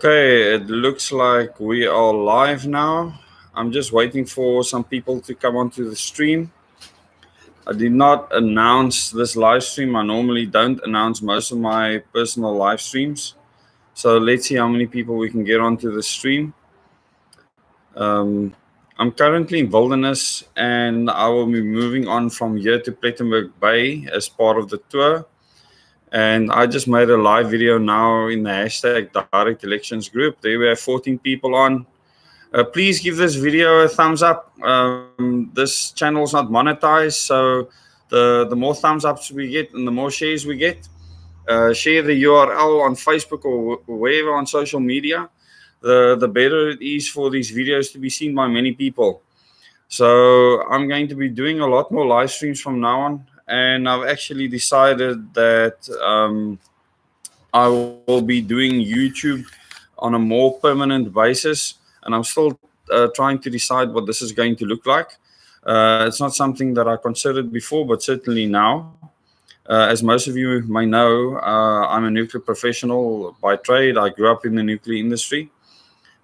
Okay, it looks like we are live now. I'm just waiting for some people to come onto the stream. I did not announce this live stream. I normally don't announce most of my personal live streams. So let's see how many people we can get onto the stream. I'm currently in Wilderness and I will be moving on from here to Plettenberg Bay as part of the tour. And I just made a live video now in the hashtag direct elections group. There we have 14 people on. Please give this video a thumbs up. This channel is not monetized, so the more thumbs ups we get and the more shares we get. Share the URL on Facebook or wherever on social media. The better it is for these videos to be seen by many people. So I'm going to be doing a lot more live streams from now on. And I've actually decided that I will be doing YouTube on a more permanent basis. And I'm still trying to decide what this is going to look like. It's not something that I considered before, but certainly now. As most of you may know, I'm a nuclear professional by trade. I grew up in the nuclear industry.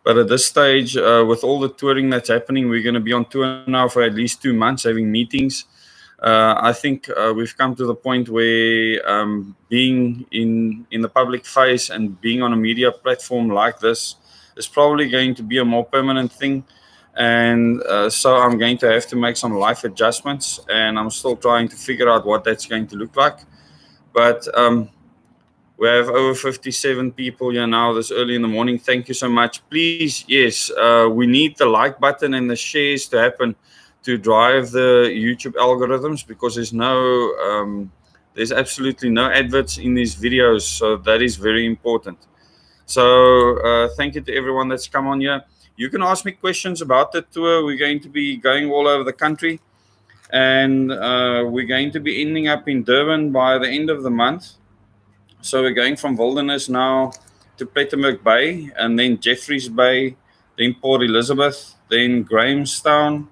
But at this stage, with all the touring that's happening, we're going to be on tour now for at least 2 months, having meetings. I think we've come to the point where being in the public face and being on a media platform like this is probably going to be a more permanent thing. And so I'm going to have to make some life adjustments, and I'm still trying to figure out what that's going to look like. But we have over 57 people here now this early in the morning. Thank you so much. Please, yes, we need the like button and the shares to happen to drive the YouTube algorithms, because there's absolutely no adverts in these videos. So that is very important. So thank you to everyone that's come on here. You can ask me questions about the tour. We're going to be going all over the country, and we're going to be ending up in Durban by the end of the month. So we're going from Wilderness now to Plettenberg Bay, and then Jeffreys Bay, then Port Elizabeth, then Grahamstown.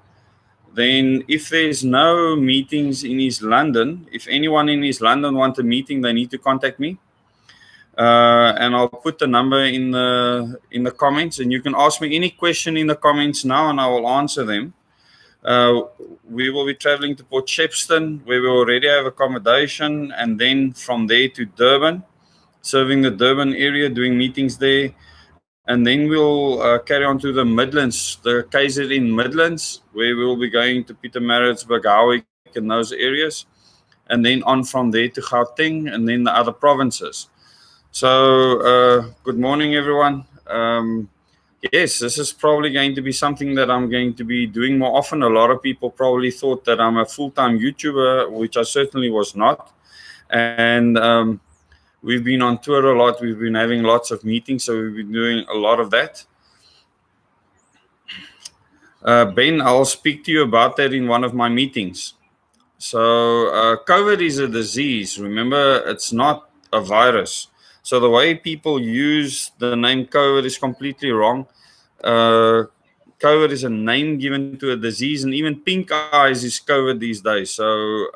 Then if there's no meetings in East London, if anyone in East London wants a meeting, they need to contact me. And I'll put the number in the comments, and you can ask me any question in the comments now, and I will answer them. We will be traveling to Port Shepstone, where we already have accommodation, and then from there to Durban, serving the Durban area, doing meetings there. And then we'll carry on to the Midlands, the KZN Midlands, where we will be going to Pietermaritzburg, Howick, and those areas. And then on from there to Gauteng, and then the other provinces. So good morning, everyone. Yes, this is probably going to be something that I'm going to be doing more often. A lot of people probably thought that I'm a full-time YouTuber, which I certainly was not. And we've been on tour a lot. We've been having lots of meetings, so we've been doing a lot of that. Ben, I'll speak to you about that in one of my meetings. So COVID is a disease. Remember, it's not a virus. So the way people use the name COVID is completely wrong. COVID is a name given to a disease, and even pink eyes is COVID these days. So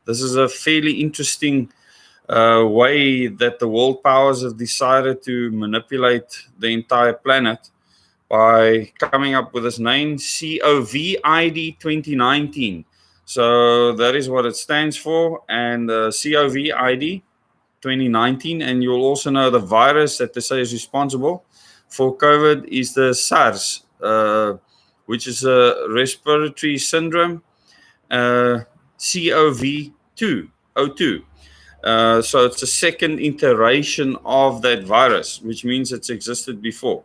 this is a fairly interesting way that the world powers have decided to manipulate the entire planet by coming up with this name, COVID 2019. So that is what it stands for, and COVID 2019. And you'll also know the virus that they say is responsible for COVID is the SARS, which is a respiratory syndrome, CoV-2. So it's a second iteration of that virus, which means it's existed before.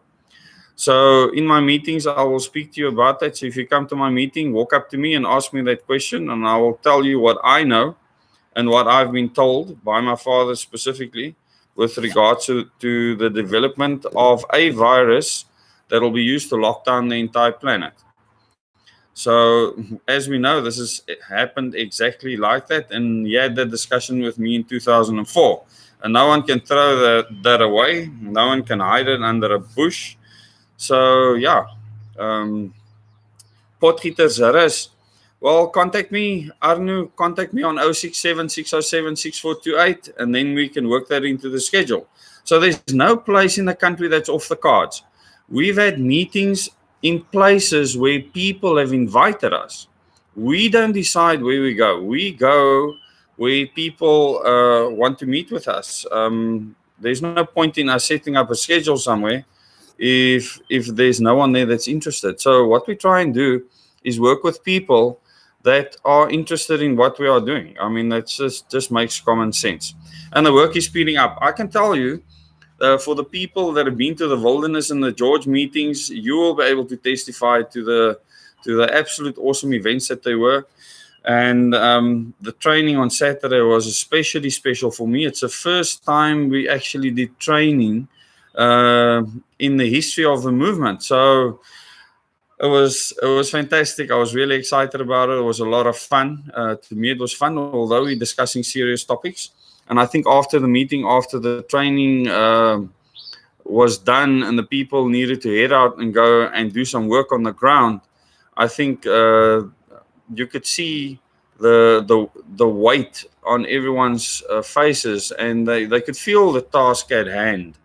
So in my meetings, I will speak to you about that. So if you come to my meeting, walk up to me and ask me that question, and I will tell you what I know and what I've been told by my father specifically with regards to the development of a virus that will be used to lock down the entire planet. So as we know, this has happened exactly like that, and he had that discussion with me in 2004, and no one can throw that away. No one can hide it under a bush. So yeah, Potgietersrus, Well, contact me, Arnu. Contact me on 067 607 6428, and then we can work that into the schedule. So there's no place in the country that's off the cards. We've had meetings in places where people have invited us. We don't decide where we go. We go where people want to meet with us. There's no point in us setting up a schedule somewhere if there's no one there that's interested. So what we try and do is work with people that are interested in what we are doing. I mean, that just makes common sense. And the work is speeding up. I can tell you, for the people that have been to the Wilderness and the George meetings, you will be able to testify to the absolute awesome events that they were. And the training on Saturday was especially special for me. It's the first time we actually did training in the history of the movement. So it was fantastic. I was really excited about it. It was a lot of fun. To me, it was fun, although we're discussing serious topics. And I think after the meeting, after the training was done and the people needed to head out and go and do some work on the ground, I think you could see the weight on everyone's faces, and they could feel the task at hand.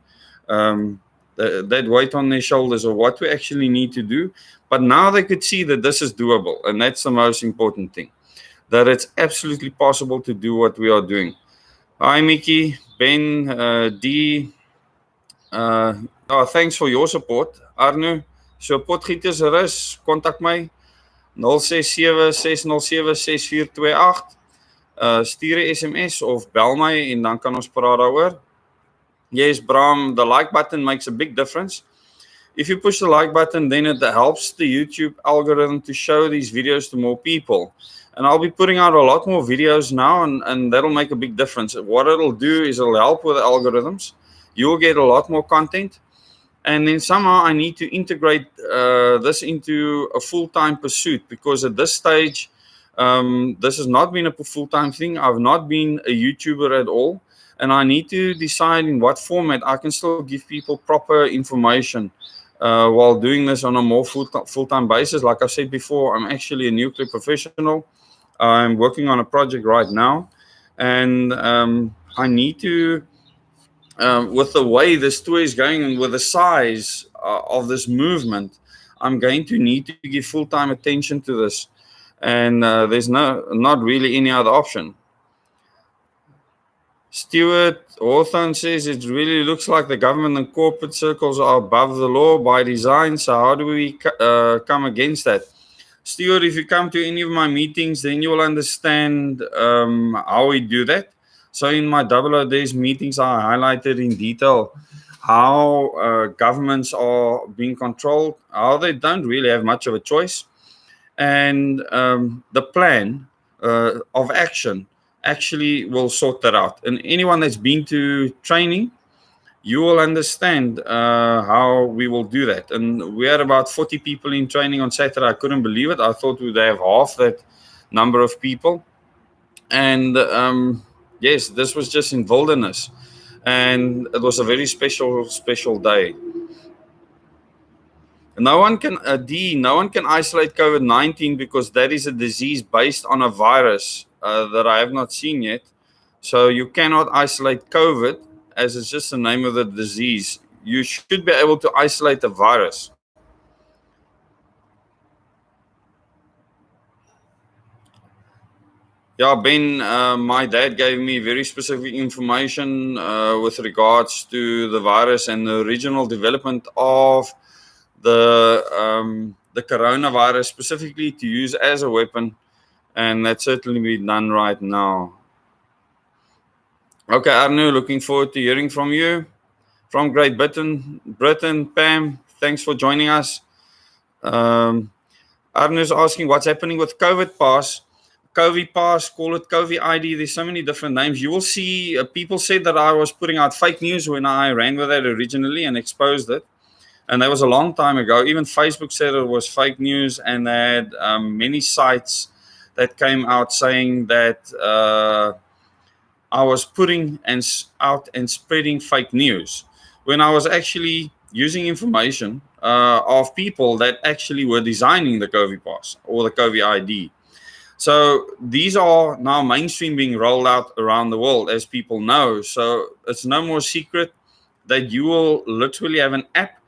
That weight on their shoulders of what we actually need to do. But now they could see that this is doable, and that's the most important thing, that it's absolutely possible to do what we are doing. Hi, Mickey, Ben, D. Thanks for your support, Arno. So potgieters rus, kontak my 067 607 6428. Stuur 'n SMS of bel my en dan kan ons praat daaroor. Yes, Bram, the like button makes a big difference. If you push the like button, then it helps the YouTube algorithm to show these videos to more people. And I'll be putting out a lot more videos now, and that'll make a big difference. What it'll do is it'll help with the algorithms. You'll get a lot more content. And then somehow I need to integrate this into a full-time pursuit, because at this stage, this has not been a full-time thing. I've not been a YouTuber at all. And I need to decide in what format I can still give people proper information while doing this on a more full-time basis. Like I said before, I'm actually a nuclear professional. I'm working on a project right now. And I need to, with the way this tour is going and with the size of this movement, I'm going to need to give full-time attention to this. And there's not really any other option. Stuart Hawthorne says it really looks like the government and corporate circles are above the law by design. So how do we come against that? Stuart, if you come to any of my meetings, then you will understand how we do that. So in my 00 Days meetings, I highlighted in detail how governments are being controlled, how they don't really have much of a choice, and the plan of action actually will sort that out. And anyone that's been to training, you will understand how we will do that. And we had about 40 people in training on Saturday. I couldn't believe it. I thought we'd have half that number of people. And yes, this was just in Wilderness. And it was a very special day. No one can isolate COVID-19 because that is a disease based on a virus that I have not seen yet. So you cannot isolate COVID, as it's just the name of the disease. You should be able to isolate the virus. Yeah, Ben, my dad gave me very specific information with regards to the virus and the original development of the coronavirus, specifically to use as a weapon, and that's certainly been done right now. Okay, Arno, looking forward to hearing from you. From Great Britain, Pam, thanks for joining us. Arno is asking what's happening with COVID Pass. COVID Pass, call it COVID ID. There's so many different names. You will see people said that I was putting out fake news when I ran with that originally and exposed it. And that was a long time ago. Even Facebook said it was fake news, and they had many sites that came out saying that I was putting out and spreading fake news when I was actually using information of people that actually were designing the COVID Pass or the COVID ID. So these are now mainstream being rolled out around the world, as people know. So it's no more secret that you will literally have an app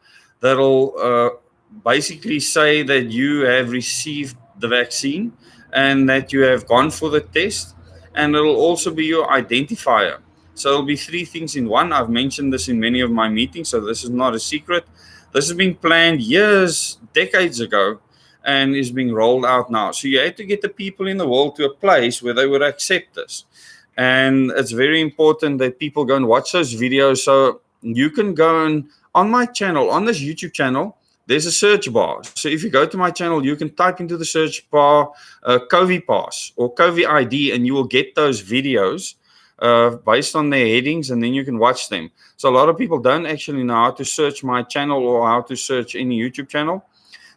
that'll basically say that you have received the vaccine and that you have gone for the test, and it'll also be your identifier. So it'll be three things in one. I've mentioned this in many of my meetings, so this is not a secret. This has been planned years, decades ago, and is being rolled out now. So you have to get the people in the world to a place where they would accept this. And it's very important that people go and watch those videos. So you can go and on my channel, on this YouTube channel, there's a search bar. So if you go to my channel, you can type into the search bar COVID Pass or COVID ID, and you will get those videos based on their headings, and then you can watch them. So a lot of people don't actually know how to search my channel or how to search any YouTube channel.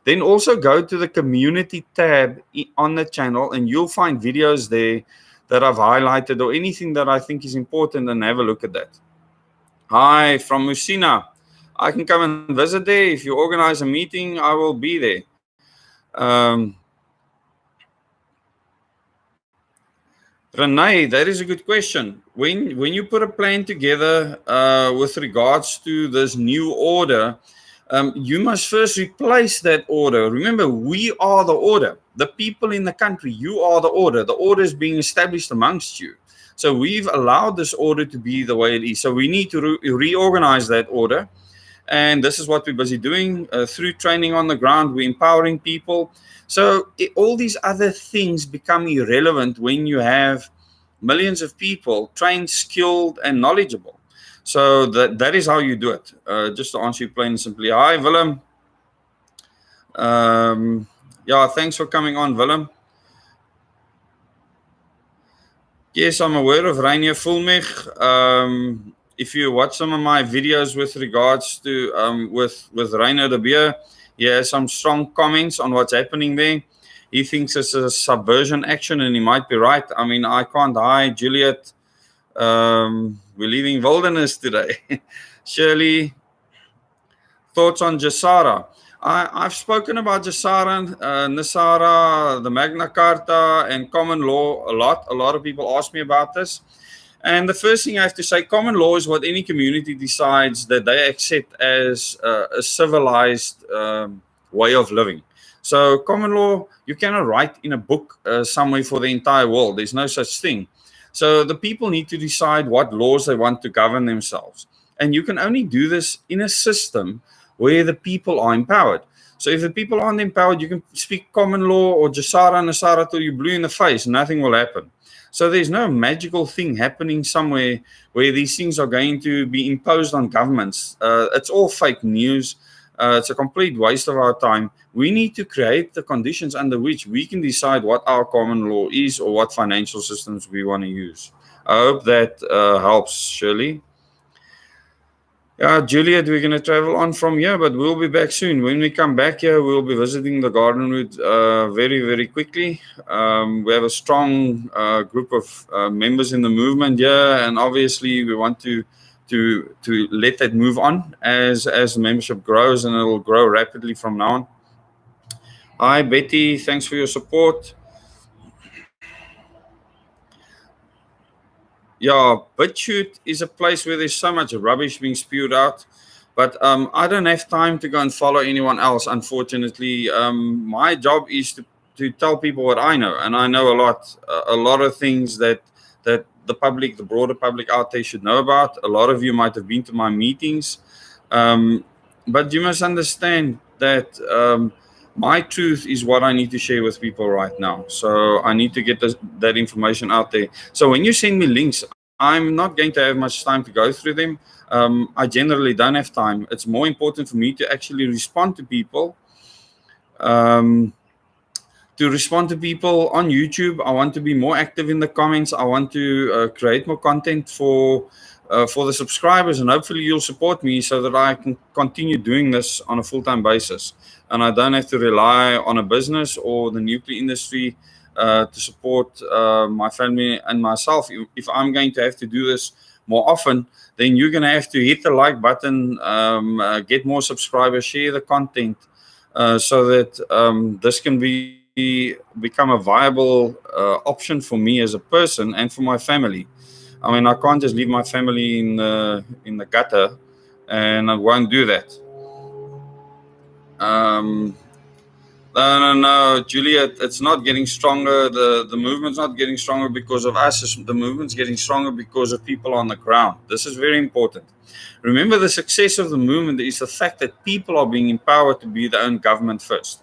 Then also go to the community tab on the channel, and you'll find videos there that I've highlighted or anything that I think is important, and have a look at that. Hi, from Musina. I can come and visit there. If you organize a meeting, I will be there. Renee, that is a good question. When you put a plan together with regards to this new order, you must first replace that order. Remember, we are the order. The people in the country, you are the order. The order is being established amongst you. So we've allowed this order to be the way it is. So we need to reorganize that order. And this is what we're busy doing through training on the ground. We're empowering people. So all these other things become irrelevant when you have millions of people trained, skilled, and knowledgeable. So that is how you do it. Just to answer you plain and simply. Hi, Willem. Yeah, thanks for coming on, Willem. Yes, I'm aware of Rainier Fulmich. If you watch some of my videos with regards to with Rainier de Beer, he has some strong comments on what's happening there. He thinks it's a subversion action, and he might be right. I mean, I can't hide, Juliet. We're leaving wilderness today. Shirley, thoughts on Jasara? I've spoken about Jasara, Nasara, the Magna Carta, and common law a lot. A lot of people ask me about this. And the first thing I have to say, common law is what any community decides that they accept as a civilized way of living. So common law, you cannot write in a book somewhere for the entire world. There's no such thing. So the people need to decide what laws they want to govern themselves. And you can only do this in a system where the people are empowered. So if the people aren't empowered, you can speak common law or Jasara Nasara till you're blue in the face. Nothing will happen. So there's no magical thing happening somewhere where these things are going to be imposed on governments. It's all fake news. It's a complete waste of our time. We need to create the conditions under which we can decide what our common law is or what financial systems we want to use. I hope that helps, Shirley. Yeah, Juliet, we're going to travel on from here, but we'll be back soon. When we come back here, we'll be visiting the Gardenwood very, very quickly. We have a strong group of members in the movement here, and obviously we want to let that move on as the membership grows, and it will grow rapidly from now on. Hi, Betty. Thanks for your support. Yeah, BitChute is a place where there's so much rubbish being spewed out. But I don't have time to go and follow anyone else, unfortunately. My job is to tell people what I know. And I know a lot of things that the public, the broader public out there should know about. A lot of you might have been to my meetings. But you must understand that my truth is what I need to share with people right now. So I need to get that information out there. So when you send me links, I'm not going to have much time to go through them. I generally don't have time. It's more important for me to actually respond to people. On YouTube. I want to be more active in the comments. I want to create more content for the subscribers, and hopefully you'll support me so that I can continue doing this on a full-time basis. And I don't have to rely on a business or the nuclear industry to support my family and myself. If I'm going to have to do this more often, then you're going to have to hit the like button, get more subscribers, share the content, so that this can be become a viable option for me as a person and for my family. I mean, I can't just leave my family in the gutter, and I won't do that. No, Juliet, it's not getting stronger. The movement's not getting stronger because of us. The movement's getting stronger because of people on the ground. This is very important. Remember, the success of the movement is the fact that people are being empowered to be their own government first.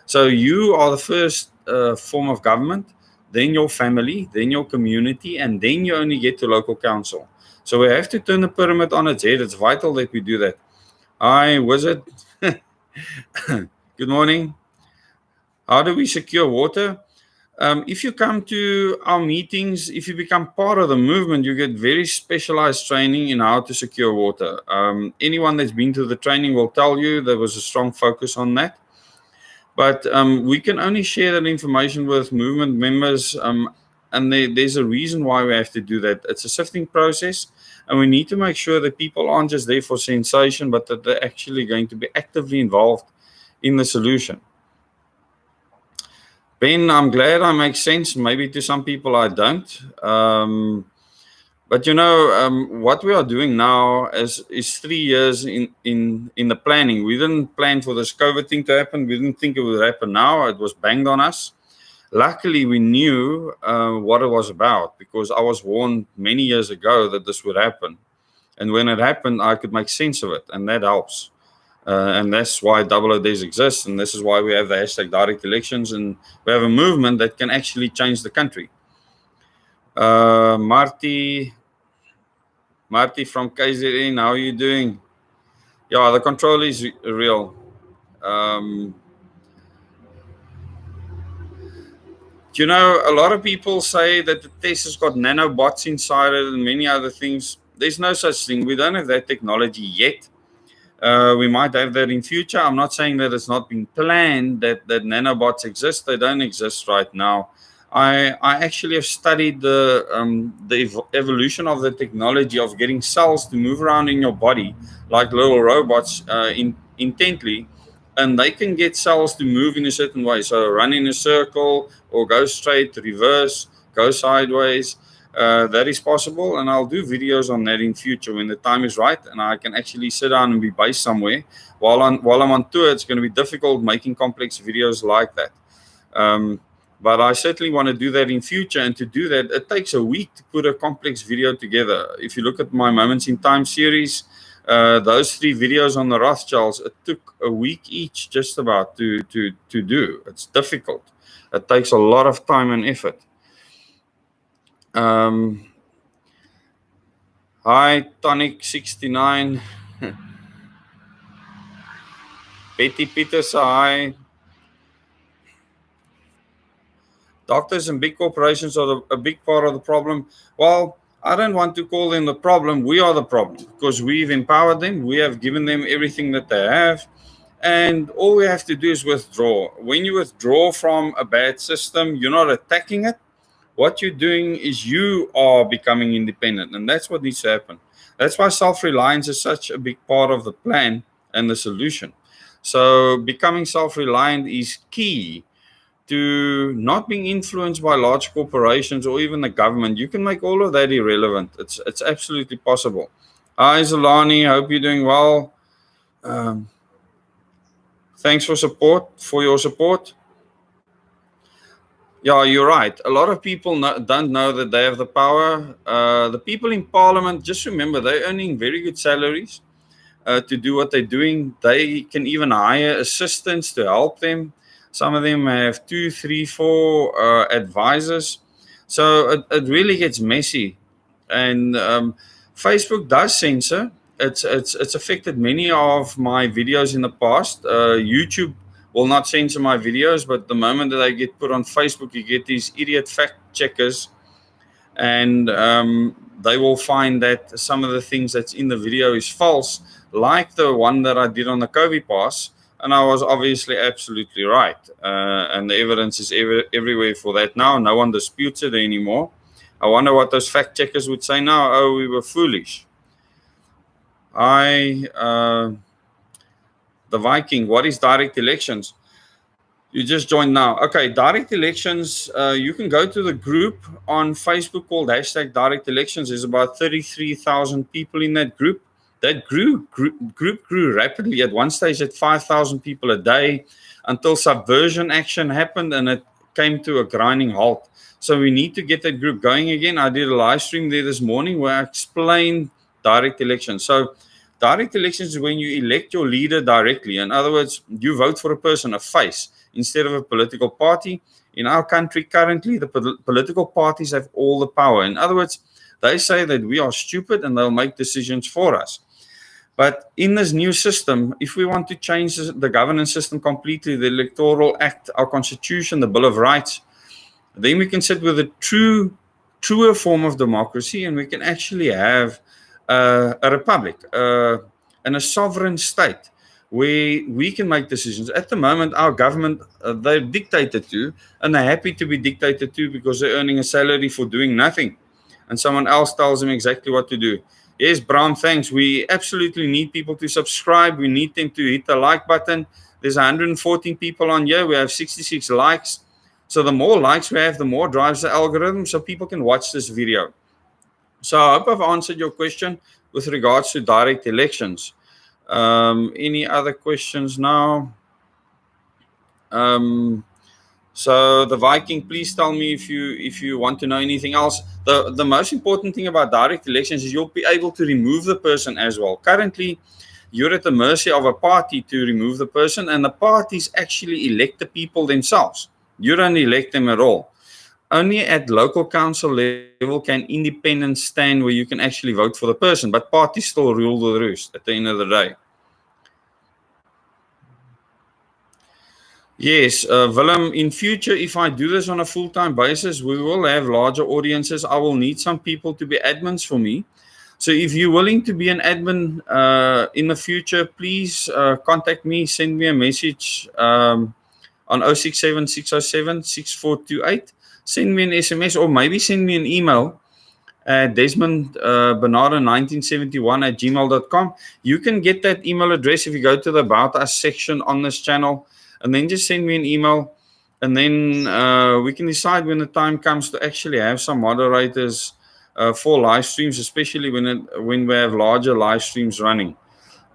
So you are the first form of government, then your family, then your community, and then you only get to local council. So we have to turn the pyramid on its head. It's vital that we do that. Hi, Wizard. Good morning. How do we secure water? If you come to our meetings, if you become part of the movement, you get very specialized training in how to secure water. Anyone that's been to the training will tell you there was a strong focus on that. But we can only share that information with movement members, and there's a reason why we have to do that. It's a sifting process, and we need to make sure that people aren't just there for sensation, but that they're actually going to be actively involved in the solution. Ben, I'm glad I make sense. Maybe to some people I don't. But what we are doing now is 3 years in the planning. We didn't plan for this COVID thing to happen. We didn't think it would happen now. It was banged on us. Luckily, we knew what it was about, because I was warned many years ago that this would happen. And when it happened, I could make sense of it, and that helps. And that's why Double O Days exists, and this is why we have the hashtag direct elections, and we have a movement that can actually change the country. Marty from KZN, how are you doing? Yeah, the control is real. A lot of people say that the test has got nanobots inside it and many other things. There's no such thing. We don't have that technology yet. We might have that in future. I'm not saying that it's not been planned, that nanobots exist. They don't exist right now. I actually have studied the evolution of the technology of getting cells to move around in your body like little robots intently, and they can get cells to move in a certain way. So run in a circle or go straight, reverse, go sideways. That is possible, and I'll do videos on that in future when the time is right, and I can actually sit down and be based somewhere. While I'm on tour, it's going to be difficult making complex videos like that. But I certainly want to do that in future, and to do that, it takes a week to put a complex video together. If you look at my Moments in Time series, those 3 videos on the Rothschilds, it took a week each just about to do. It's difficult. It takes a lot of time and effort. Hi, Tonic69. Betty Peters, hi. Doctors and big corporations are a big part of the problem. Well, I don't want to call them the problem. We are the problem, because we've empowered them. We have given them everything that they have. And all we have to do is withdraw. When you withdraw from a bad system, you're not attacking it. What you're doing is you are becoming independent, and that's what needs to happen. That's why self-reliance is such a big part of the plan and the solution. So becoming self-reliant is key to not being influenced by large corporations or even the government. You can make all of that irrelevant. It's absolutely possible. Hi, Zolani. Hope you're doing well. Thanks for your support. Yeah, you're right. A lot of people don't know that they have the power. The people in Parliament, just remember, they're earning very good salaries to do what they're doing. They can even hire assistants to help them. Some of them have 2, 3, 4 advisors. So it really gets messy. And Facebook does censor. It's affected many of my videos in the past. YouTube will not censor my videos, but the moment that they get put on Facebook, you get these idiot fact checkers, and they will find that some of the things that's in the video is false, like the one that I did on the COVID pass, and I was obviously absolutely right. And the evidence is everywhere for that now. No one disputes it anymore. I wonder what those fact checkers would say now. Oh, we were foolish. The Viking, what is direct elections? You just joined now. Okay, direct elections. You can go to the group on Facebook called hashtag direct elections. There's about 33,000 people in that group. That group grew rapidly at one stage at 5,000 people a day until subversion action happened and it came to a grinding halt. So we need to get that group going again. I did a live stream there this morning where I explained direct elections. So direct elections is when you elect your leader directly. In other words, you vote for a person, a face, instead of a political party. In our country currently, the political parties have all the power. In other words, they say that we are stupid and they'll make decisions for us. But in this new system, if we want to change the governance system completely, the Electoral Act, our Constitution, the Bill of Rights, then we can sit with a truer form of democracy, and we can actually have a republic and a sovereign state where we can make decisions. At the moment, our government, they're dictated to, and they're happy to be dictated to because they're earning a salary for doing nothing, and someone else tells them exactly what to do. Yes, Brown, thanks. We absolutely need people to subscribe. We need them to hit the like button. There's 114 people on here. We have 66 likes. So the more likes we have, the more drives the algorithm so people can watch this video. So I hope I've answered your question with regards to direct elections. Any other questions now? So the Viking, please tell me if you want to know anything else. The most important thing about direct elections is you'll be able to remove the person as well. Currently, you're at the mercy of a party to remove the person, and the parties actually elect the people themselves. You don't elect them at all. Only at local council level can independents stand where you can actually vote for the person, but parties still rule the roost at the end of the day. Yes, Willem, in future, if I do this on a full-time basis, we will have larger audiences. I will need some people to be admins for me. So if you're willing to be an admin in the future, please contact me, send me a message on 067 607 6428. Send me an SMS or maybe send me an email at desmondbernardo1971@gmail.com. You can get that email address if you go to the About Us section on this channel, and then just send me an email, and then we can decide when the time comes to actually have some moderators for live streams, especially when we have larger live streams running.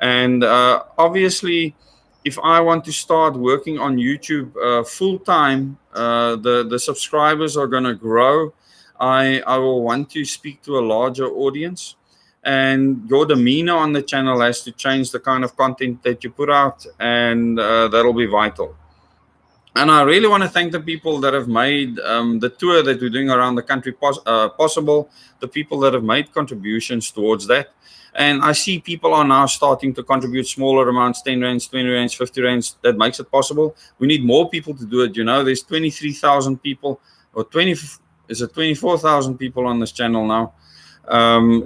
And obviously, if I want to start working on YouTube full time, the subscribers are going to grow. I will want to speak to a larger audience, and your demeanor on the channel has to change the kind of content that you put out, and that'll be vital. And I really want to thank the people that have made the tour that we're doing around the country possible, the people that have made contributions towards that. And I see people are now starting to contribute smaller amounts, 10 rands, 20 rands, 50 rands. That makes it possible. We need more people to do it. You know, there's 23,000 people, or 24,000 people on this channel now.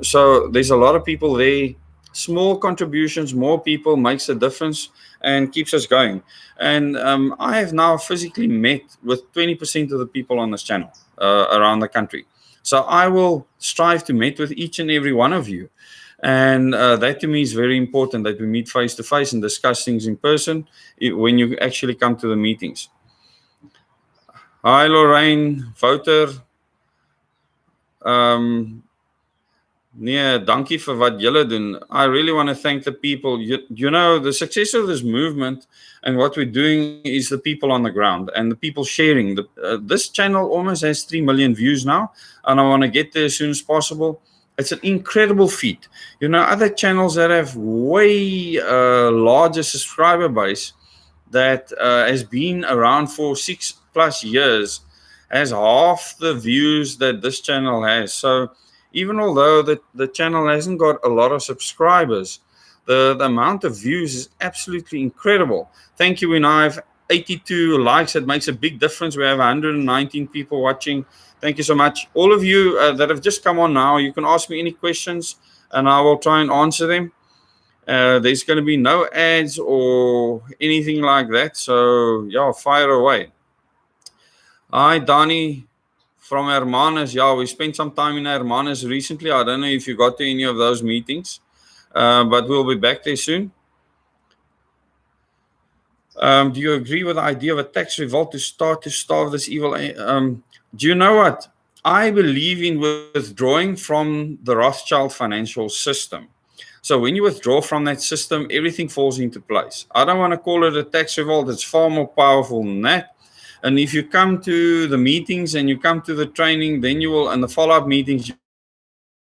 So there's a lot of people there. Small contributions, more people makes a difference and keeps us going. And I have now physically met with 20% of the people on this channel around the country. So I will strive to meet with each and every one of you. And that to me is very important, that we meet face to face and discuss things in person when you actually come to the meetings. Hi, Lorraine, voter. Nee, dankie vir wat julle doen. I really want to thank the people. You know, the success of this movement and what we're doing is the people on the ground and the people sharing. This channel almost has 3 million views now, and I want to get there as soon as possible. It's an incredible feat. You know, other channels that have way larger subscriber base that has been around for 6+ years has half the views that this channel has. So even although the channel hasn't got a lot of subscribers, the amount of views is absolutely incredible. Thank you. When I have 82 likes, it makes a big difference. We have 119 people watching. Thank you so much. All of you that have just come on now, you can ask me any questions and I will try and answer them. There's going to be no ads or anything like that. So, yeah, fire away. Hi, Donnie from Hermanus. Yeah, we spent some time in Hermanus recently. I don't know if you got to any of those meetings, but we'll be back there soon. Do you agree with the idea of a tax revolt to start to starve this evil? Do you know what? I believe in withdrawing from the Rothschild financial system. So when you withdraw from that system, everything falls into place. I don't want to call it a tax revolt. It's far more powerful than that. And if you come to the meetings and you come to the training, then you will, and the follow-up meetings,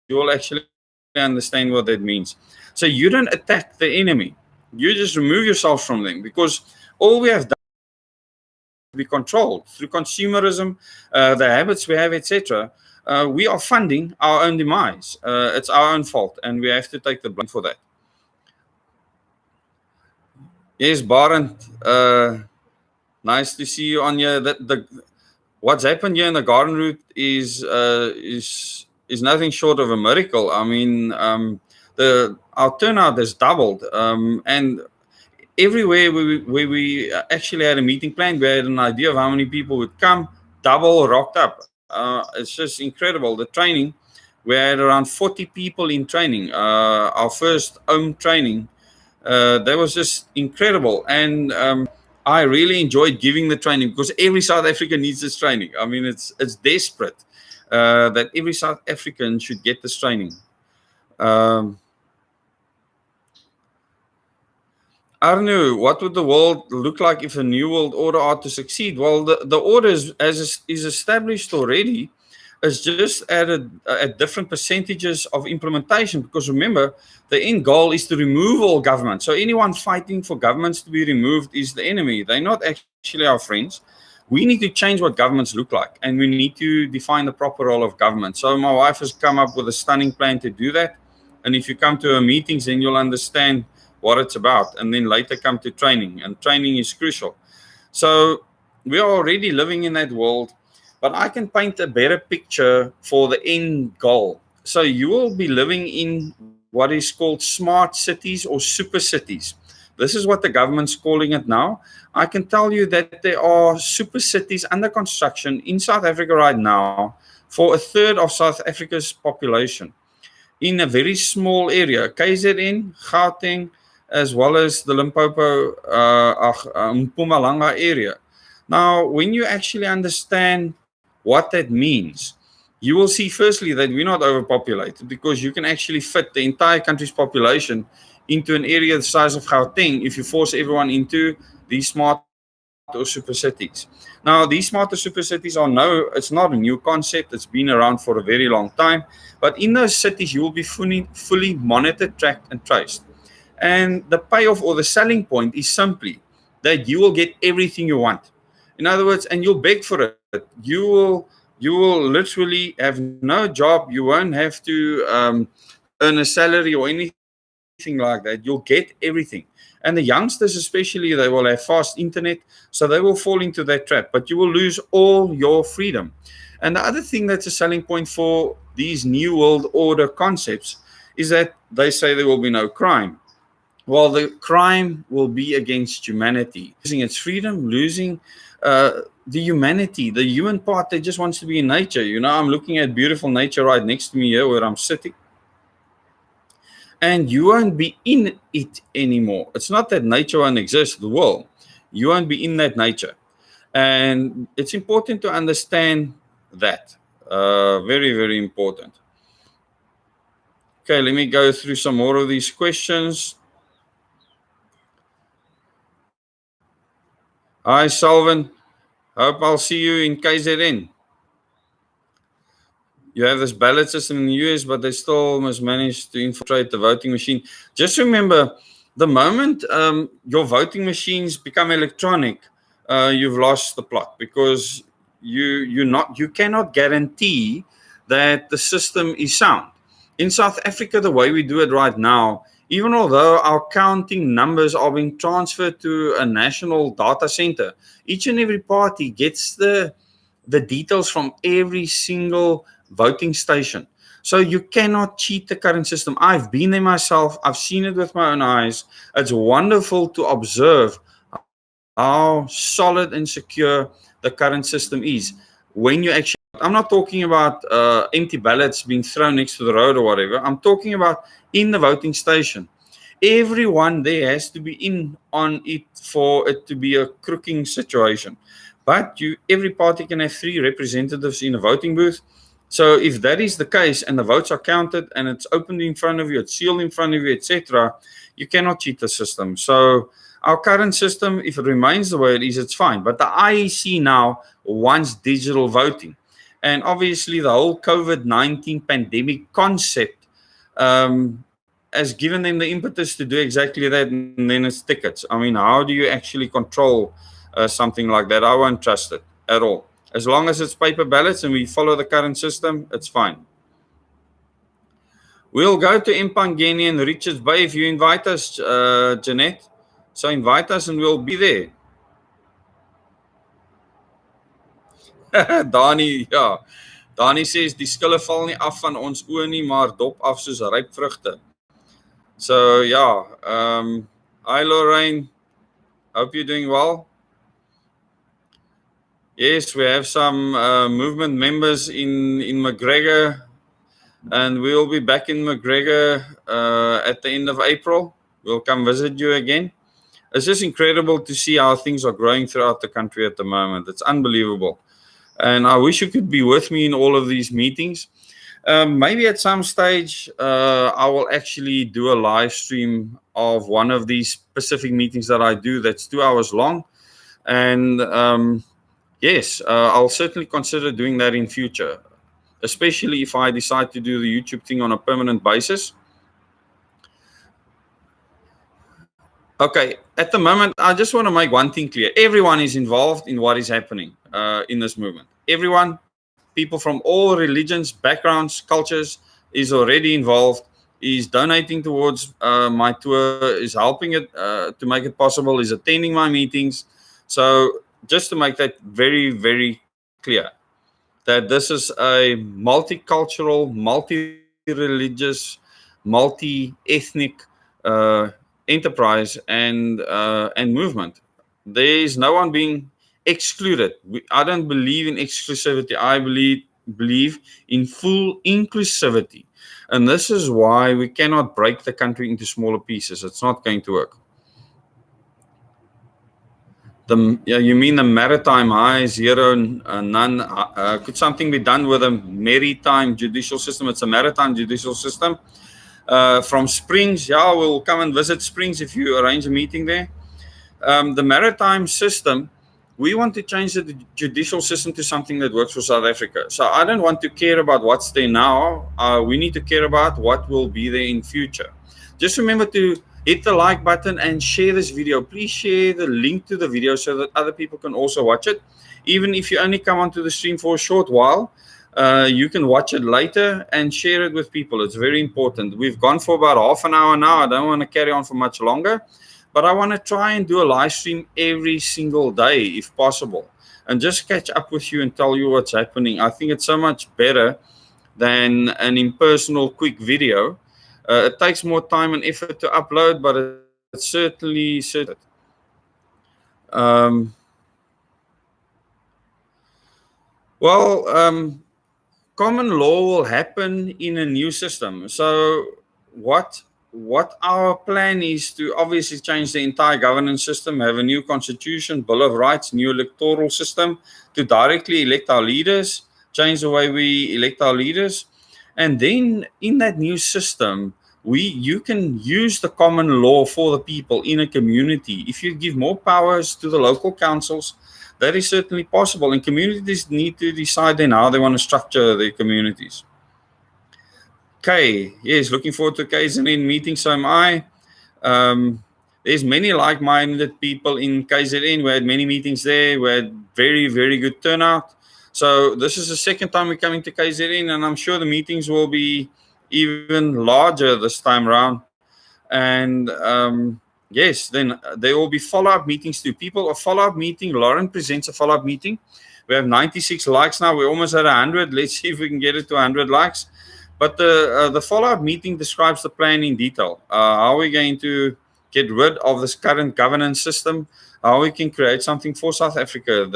you will actually understand what that means. So you don't attack the enemy. You just remove yourself from them, because all we have done is allow ourselves to be controlled through consumerism, the habits we have, etc. We are funding our own demise. It's our own fault, and we have to take the blame for that. Yes, Barend, nice to see you on here. What's happened here in the garden route is nothing short of a miracle. I mean, our turnout has doubled, and everywhere where we actually had a meeting plan, we had an idea of how many people would come, double rocked up. It's just incredible. The training, we had around 40 people in training. Our first home training, that was just incredible. And I really enjoyed giving the training, because every South African needs this training. I mean, it's desperate that every South African should get this training. Arnu, what would the world look like if a new world order are to succeed? Well, the order is established already. It's just at different percentages of implementation, because remember, the end goal is to remove all government. So anyone fighting for governments to be removed is the enemy. They're not actually our friends. We need to change what governments look like, and we need to define the proper role of government. So my wife has come up with a stunning plan to do that. And if you come to her meetings, then you'll understand what it's about, and then later come to training, and training is crucial. So we are already living in that world, but I can paint a better picture for the end goal. So you will be living in what is called smart cities or super cities. This is what the government's calling it now. I can tell you that there are super cities under construction in South Africa right now for a third of South Africa's population in a very small area, KZN, Gauteng, as well as the Limpopo, Mpumalanga area. Now, when you actually understand what that means, you will see firstly that we're not overpopulated, because you can actually fit the entire country's population into an area the size of Gauteng if you force everyone into these smart or super cities. Now, these smart or super cities it's not a new concept. It's been around for a very long time. But in those cities, you will be fully monitored, tracked, and traced. And the payoff or the selling point is simply that you will get everything you want. In other words, and you'll beg for it. You will literally have no job. You won't have to earn a salary or anything like that. You'll get everything. And the youngsters especially, they will have fast internet, so they will fall into that trap. But you will lose all your freedom. And the other thing that's a selling point for these new world order concepts is that they say there will be no crime. Well, the crime will be against humanity. Losing its freedom, losing the humanity, the human part that just wants to be in nature. You know, I'm looking at beautiful nature right next to me here where I'm sitting. And you won't be in it anymore. It's not that nature won't exist, the world. You won't be in that nature. And it's important to understand that. Very, very important. Okay, let me go through some more of these questions. Hi, Salvin. Hope I'll see you in KZN. You have this ballot system in the US, but they still must manage to infiltrate the voting machine. Just remember, the moment your voting machines become electronic, you've lost the plot, because you cannot guarantee that the system is sound. In South Africa, the way we do it right now, even although our counting numbers are being transferred to a national data center, each and every party gets the details from every single voting station. So you cannot cheat the current system. I've been there myself. I've seen it with my own eyes. It's wonderful to observe how solid and secure the current system is. When you actually, I'm not talking about empty ballots being thrown next to the road or whatever. I'm talking about in the voting station. Everyone there has to be in on it for it to be a crooking situation. But every party can have 3 representatives in a voting booth. So if that is the case and the votes are counted and it's opened in front of you, it's sealed in front of you, etc., you cannot cheat the system. So our current system, if it remains the way it is, it's fine. But the IEC now wants digital voting. And obviously the whole COVID-19 pandemic concept has given them the impetus to do exactly that, and then it's tickets. I mean, how do you actually control something like that? I won't trust it at all. As long as it's paper ballots and we follow the current system, it's fine. We'll go to Empangeni and Richards Bay if you invite us, Jeanette. So invite us and we'll be there. Dani, ja. Dani says die skille val nie af van ons oë nie, maar dop af soos ryp vrugte. So yeah, hi Lorraine, hope you're doing well. Yes, we have some movement members in McGregor, and we'll be back in McGregor at the end of April. We'll come visit you again. It's just incredible to see how things are growing throughout the country at the moment. It's unbelievable. And I wish you could be with me in all of these meetings. Maybe at some stage, I will actually do a live stream of one of these specific meetings that I do that's 2 hours long. And yes, I'll certainly consider doing that in future, especially if I decide to do the YouTube thing on a permanent basis. Okay, at the moment, I just want to make one thing clear. Everyone is involved in what is happening in this movement. Everyone, people from all religions, backgrounds, cultures, is already involved, is donating towards my tour, is helping it to make it possible, is attending my meetings. So just to make that very, very clear, that this is a multicultural, multi-religious, multi-ethnic enterprise and movement. There is no one being excluded. I don't believe in exclusivity. I believe in full inclusivity. And this is why we cannot break the country into smaller pieces. It's not going to work. You mean the maritime high, zero, none? Could something be done with a maritime judicial system? It's a maritime judicial system. From Springs, yeah, we'll come and visit Springs if you arrange a meeting there. The maritime system, we want to change the judicial system to something that works for South Africa. So I don't want to care about what's there now. We need to care about what will be there in future. Just remember to hit the like button and share this video. Please share the link to the video so that other people can also watch it. Even if you only come onto the stream for a short while, you can watch it later and share it with people. It's very important. We've gone for about half an hour now. I don't want to carry on for much longer, but I want to try and do a live stream every single day if possible, and just catch up with you and tell you what's happening. I think it's so much better than an impersonal quick video. It takes more time and effort to upload, but it's certainly certain. Common law will happen in a new system. So what our plan is to obviously change the entire governance system, have a new constitution, Bill of Rights, new electoral system to directly elect our leaders, change the way we elect our leaders. And then in that new system, you can use the common law for the people in a community. If you give more powers to the local councils, that is certainly possible. And communities need to decide then how they want to structure their communities. Okay, yes, looking forward to KZN meeting, so am I. There's many like-minded people in KZN. We had many meetings there. We had very, very good turnout. So this is the second time we're coming to KZN, and I'm sure the meetings will be even larger this time around. And yes, then there will be follow-up meetings to people. A follow-up meeting, Lauren presents a follow-up meeting. We have 96 likes now. We're almost at 100. Let's see if we can get it to 100 likes. But the follow-up meeting describes the plan in detail. How we're going to get rid of this current governance system, how we can create something for South Africa.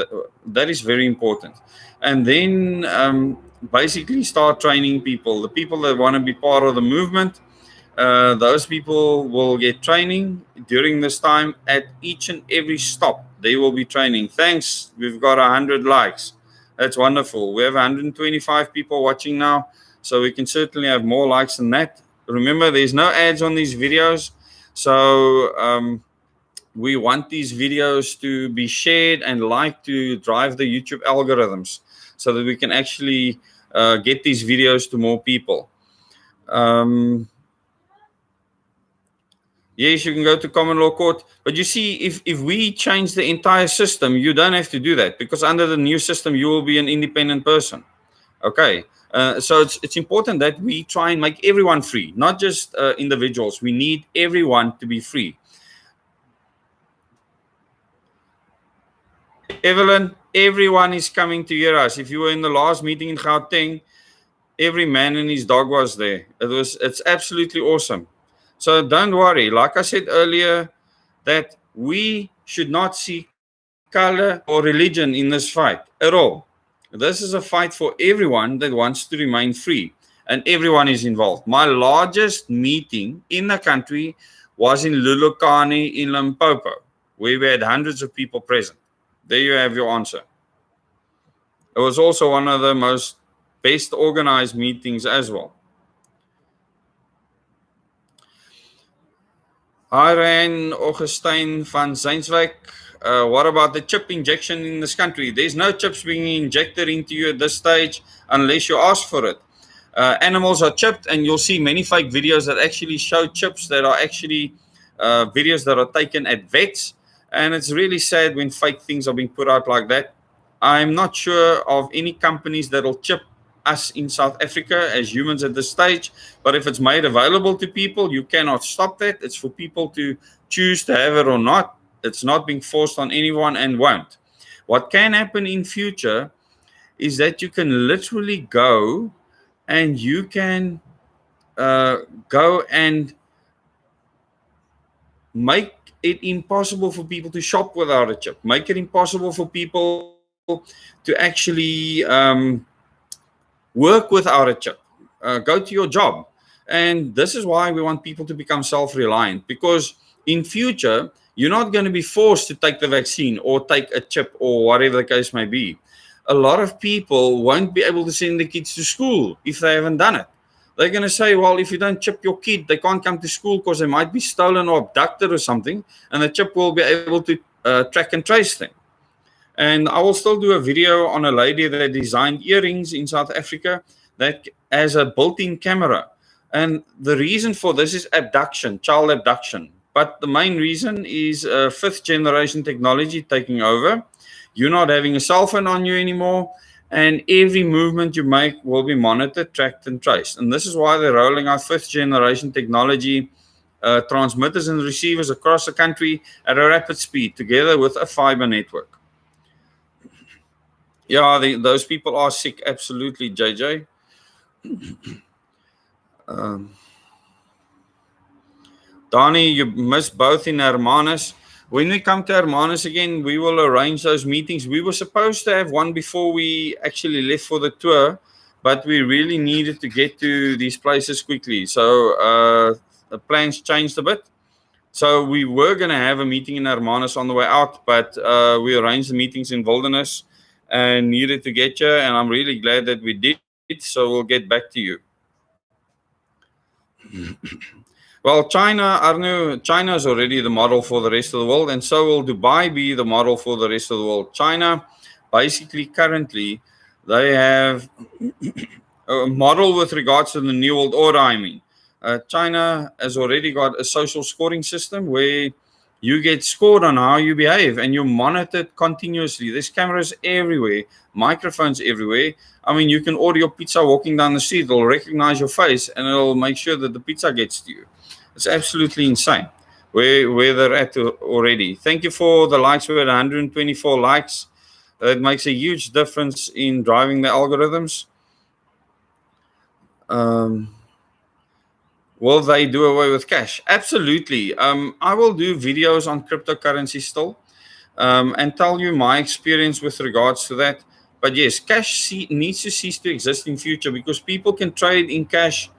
That is very important. And then basically start training people, the people that want to be part of the movement. Those people will get training during this time at each and every stop. They will be training. Thanks. We've got 100 likes. That's wonderful. We have 125 people watching now, so we can certainly have more likes than that. Remember, there's no ads on these videos, so we want these videos to be shared and liked to drive the YouTube algorithms so that we can actually get these videos to more people. Yes, you can go to common law court, but you see, if we change the entire system, you don't have to do that, because under the new system, you will be an independent person. Okay, so it's important that we try and make everyone free, not just individuals. We need everyone to be free. Evelyn, everyone is coming to hear us. If you were in the last meeting in Gauteng, every man and his dog was there. It's absolutely awesome. So don't worry. Like I said earlier, that we should not see color or religion in this fight at all. This is a fight for everyone that wants to remain free, and everyone is involved. My largest meeting in the country was in Lulukani in Limpopo, where we had hundreds of people present. There you have your answer. It was also one of the most best organized meetings as well. Hi, Ryan Augustine van Zijnswijk. What about the chip injection in this country? There's no chips being injected into you at this stage unless you ask for it. Animals are chipped, and you'll see many fake videos that actually show chips that are actually videos that are taken at vets. And it's really sad when fake things are being put out like that. I'm not sure of any companies that will chip us in South Africa as humans at this stage, but if it's made available to people, you cannot stop that. It's for people to choose to have it or not. It's not being forced on anyone and won't. What can happen in future is that you can literally go and you can go and make it impossible for people to shop without a chip. Make it impossible for people to actually work without a chip. Go to your job. And this is why we want people to become self-reliant, because in future, you're not going to be forced to take the vaccine or take a chip or whatever the case may be. A lot of people won't be able to send the kids to school if they haven't done it. They're going to say, well, if you don't chip your kid, they can't come to school because they might be stolen or abducted or something, and the chip will be able to track and trace them. And I will still do a video on a lady that designed earrings in South Africa that has a built-in camera. And the reason for this is abduction, child abduction. But the main reason is fifth generation technology taking over. You're not having a cell phone on you anymore, and every movement you make will be monitored, tracked, and traced. And this is why they're rolling out fifth generation technology transmitters and receivers across the country at a rapid speed, together with a fiber network. Yeah, those people are sick, absolutely, JJ. Donnie, you missed both in Hermanus. When we come to Hermanus again, we will arrange those meetings. We were supposed to have one before we actually left for the tour, but we really needed to get to these places quickly. So the plans changed a bit. So we were going to have a meeting in Hermanus on the way out, but we arranged the meetings in Wilderness and needed to get you, and I'm really glad that we did. So we'll get back to you. Well, China is already the model for the rest of the world, and so will Dubai be the model for the rest of the world. China, basically, currently, they have a model with regards to the New World Order, I mean. China has already got a social scoring system where you get scored on how you behave, and you're monitored continuously. There's cameras everywhere, microphones everywhere. I mean, you can order your pizza walking down the street. It'll recognize your face, and it'll make sure that the pizza gets to you. It's absolutely insane where they're at already. Thank you for the likes. We're at 124 likes. It makes a huge difference in driving the algorithms. Will they do away with cash? Absolutely. I will do videos on cryptocurrency still and tell you my experience with regards to that. But yes, cash needs to cease to exist in future, because people can trade in cash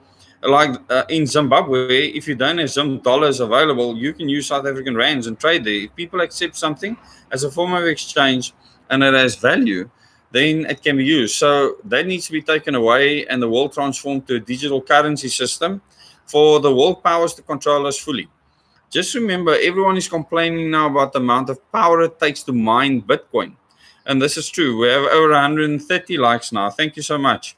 Like in Zimbabwe, if you don't have some dollars available, you can use South African rands and trade there. If people accept something as a form of exchange and it has value, then it can be used. So that needs to be taken away and the world transformed to a digital currency system for the world powers to control us fully. Just remember, everyone is complaining now about the amount of power it takes to mine Bitcoin. And this is true. We have over 130 likes now. Thank you so much.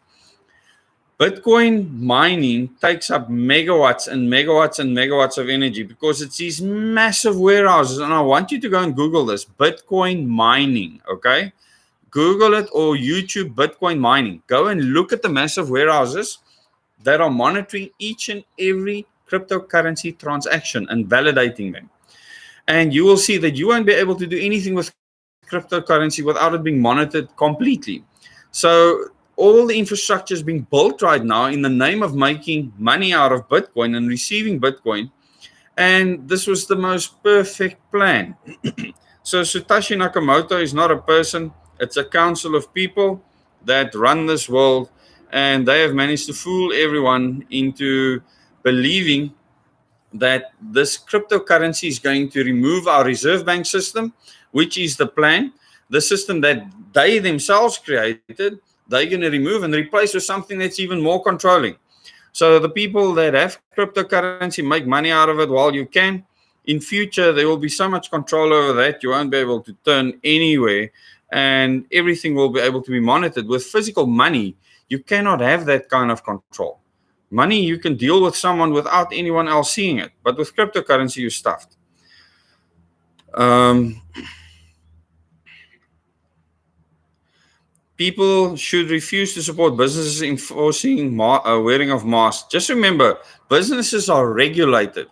Bitcoin mining takes up megawatts and megawatts and megawatts of energy because it's these massive warehouses. And I want you to go and Google this, Bitcoin mining, okay? Google it or YouTube Bitcoin mining. Go and look at the massive warehouses that are monitoring each and every cryptocurrency transaction and validating them. And you will see that you won't be able to do anything with cryptocurrency without it being monitored completely. So all the infrastructure is being built right now in the name of making money out of Bitcoin and receiving Bitcoin. And this was the most perfect plan. So Satoshi Nakamoto is not a person, it's a council of people that run this world, and they have managed to fool everyone into believing that this cryptocurrency is going to remove our reserve bank system, which is the plan, the system that they themselves created. They're going to remove and replace with something that's even more controlling. So the people that have cryptocurrency make money out of it while you can. In future, there will be so much control over that you won't be able to turn anywhere, and everything will be able to be monitored. With physical money, you cannot have that kind of control. Money, you can deal with someone without anyone else seeing it, but with cryptocurrency, you're stuffed. People should refuse to support businesses enforcing wearing of masks. Just remember, businesses are regulated.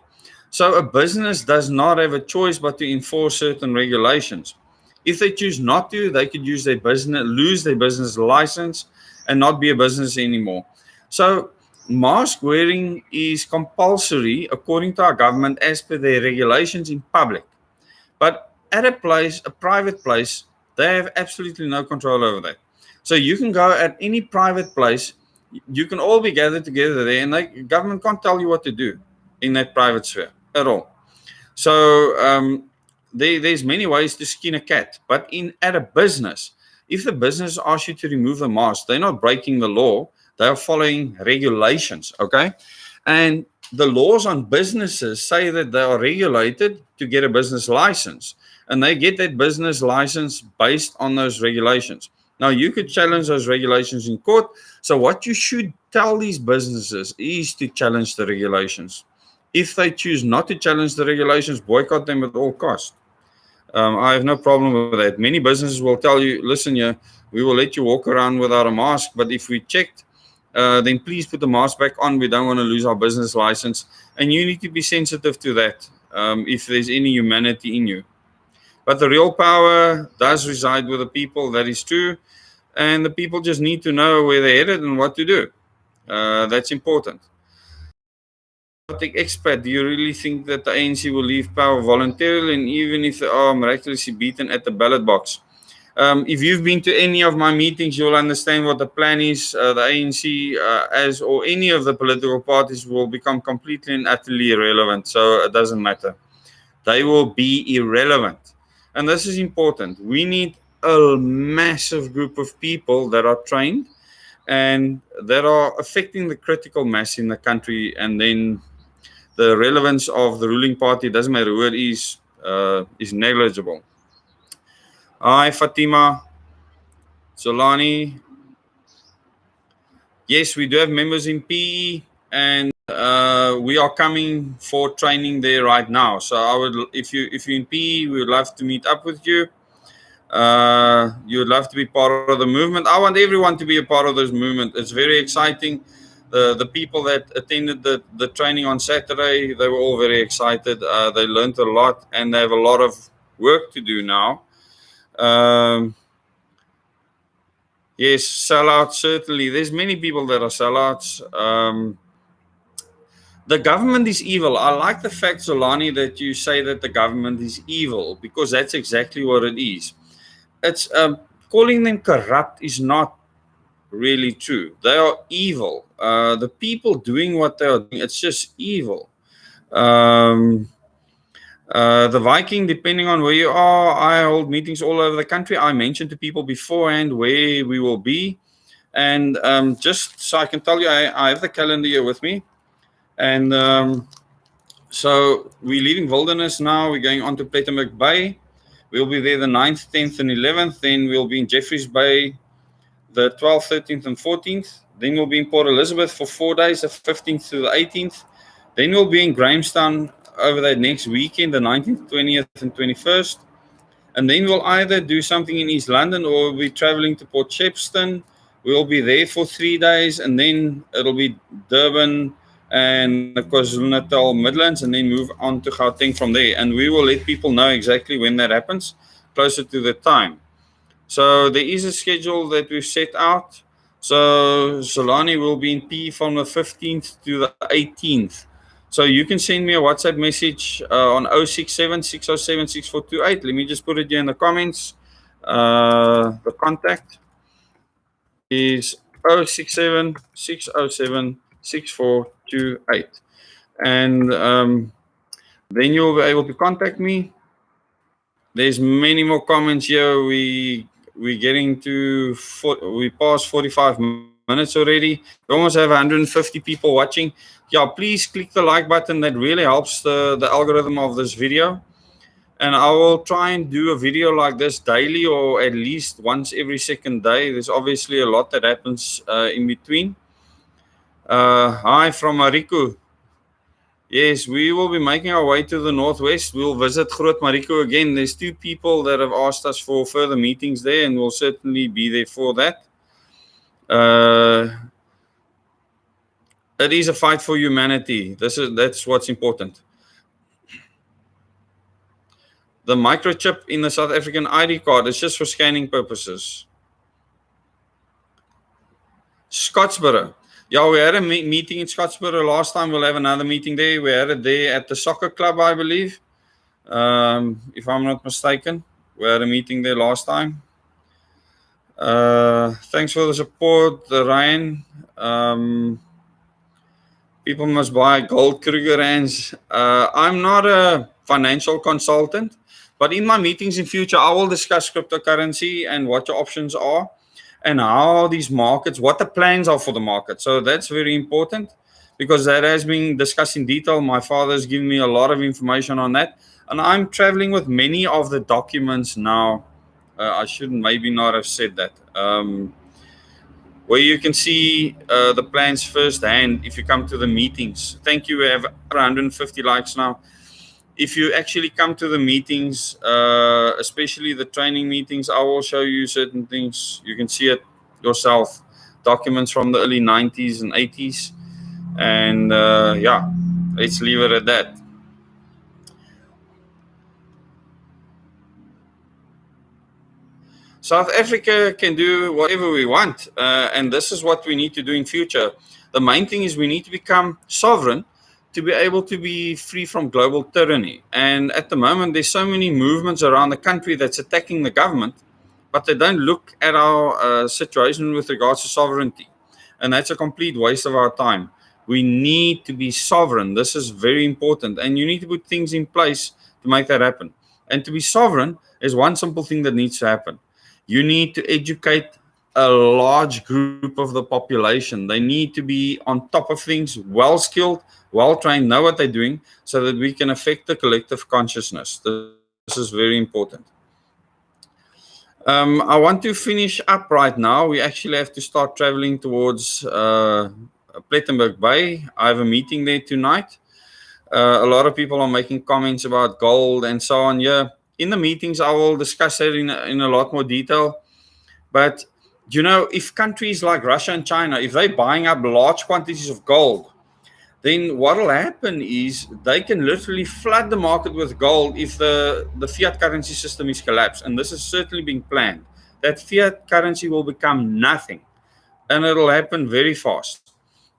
So a business does not have a choice but to enforce certain regulations. If they choose not to, they could lose their business license and not be a business anymore. So mask wearing is compulsory according to our government as per their regulations in public. But at a private place, they have absolutely no control over that. So you can go at any private place, you can all be gathered together there, and the government can't tell you what to do in that private sphere at all. So there's many ways to skin a cat. But at a business, if the business asks you to remove a mask, they're not breaking the law. They are following regulations, okay? And the laws on businesses say that they are regulated to get a business license. And they get that business license based on those regulations. Now, you could challenge those regulations in court. So what you should tell these businesses is to challenge the regulations. If they choose not to challenge the regulations, boycott them at all costs. I have no problem with that. Many businesses will tell you, listen, we will let you walk around without a mask, but if we checked, then please put the mask back on. We don't want to lose our business license. And you need to be sensitive to that if there's any humanity in you. But the real power does reside with the people. That is true. And the people just need to know where they're headed and what to do. That's important. Expat, do you really think that the ANC will leave power voluntarily, and even if they are miraculously beaten at the ballot box? If you've been to any of my meetings, you'll understand what the plan is. The ANC, or any of the political parties, will become completely and utterly irrelevant. So it doesn't matter. They will be irrelevant. And this is important. We need a massive group of people that are trained and that are affecting the critical mass in the country, and then the relevance of the ruling party, doesn't matter who it is negligible. Hi, Fatima. Solani. Yes, we do have members in PE, and we are coming for training there right now. So if you're in PE, we would love to meet up with you. You would love to be part of the movement. I want everyone to be a part of this movement. It's very exciting. The people that attended the training on Saturday, they were all very excited. They learned a lot, and they have a lot of work to do now. Yes, sellouts, certainly. There's many people that are sellouts. The government is evil. I like the fact, Zolani, that you say that the government is evil, because that's exactly what it is. It's calling them corrupt is not really true. They are evil. the people doing what they are doing, it's just evil. Um, the Viking, depending on where you are, I hold meetings all over the country. I mentioned to people beforehand where we will be. And just so I can tell you, I have the calendar here with me. And so we're leaving Wilderness now. We're going on to Plettenberg Bay. We'll be there the 9th, 10th, and 11th. Then we'll be in Jeffreys Bay the 12th, 13th, and 14th. Then we'll be in Port Elizabeth for 4 days, the 15th to the 18th. Then we'll be in Grahamstown over that next weekend, the 19th, 20th, and 21st. And then we'll either do something in East London or we'll be traveling to Port Shepstone. We'll be there for 3 days, and then it'll be Durban and KwaZulu-Natal Midlands, and then move on to Gauteng from there. And we will let people know exactly when that happens, closer to the time. So there is a schedule that we've set out. So Solani will be in P from the 15th to the 18th. So you can send me a WhatsApp message on 067 607 6428. Let me just put it here in the comments. The contact is 067 607 6428. And then you'll be able to contact me. There's many more comments here. We're getting to, we passed 45 minutes already. We almost have 150 people watching. Yeah, please click the like button. That really helps the algorithm of this video. And I will try and do a video like this daily, or at least once every second day. There's obviously a lot that happens in between. Hi from Mariku. Yes, we will be making our way to the northwest. We'll visit Groot Mariku again. There's 2 people that have asked us for further meetings there, and we'll certainly be there for that. It is a fight for humanity. That's what's important. The microchip in the South African ID card is just for scanning purposes. Scottsboro. Yeah, we had a meeting in Scottsboro last time. We'll have another meeting there. We had it there at the soccer club, I believe. If I'm not mistaken. We had a meeting there last time. Thanks for the support, Ryan. People must buy gold Krugerrands. I'm not a financial consultant, but in my meetings in future, I will discuss cryptocurrency and what your options are, and how these markets, what the plans are for the market. So that's very important, because that has been discussed in detail. My father has given me a lot of information on that, and I'm traveling with many of the documents now. I should maybe not have said that. Where you can see the plans firsthand if you come to the meetings. Thank you. We have 150 likes now. If you actually come to the meetings, especially the training meetings, I will show you certain things. You can see it yourself. Documents from the early 90s and 80s. And yeah, let's leave it at that. South Africa can do whatever we want, and this is what we need to do in future. The main thing is we need to become sovereign to be able to be free from global tyranny. And at the moment, there's so many movements around the country that's attacking the government, but they don't look at our situation with regards to sovereignty. And that's a complete waste of our time. We need to be sovereign. This is very important. And you need to put things in place to make that happen. And to be sovereign is one simple thing that needs to happen. You need to educate a large group of the population. They need to be on top of things, well-skilled, well-trained, know what they're doing, so that we can affect the collective consciousness. This is very important. I want to finish up right now. We actually have to start traveling towards Plettenberg Bay. I have a meeting there tonight. A lot of people are making comments about gold and so on. Yeah. In the meetings, I will discuss that in a lot more detail. But, you know, if countries like Russia and China, if they're buying up large quantities of gold, then what will happen is they can literally flood the market with gold if the fiat currency system is collapsed. And this is certainly being planned. That fiat currency will become nothing. And it'll happen very fast.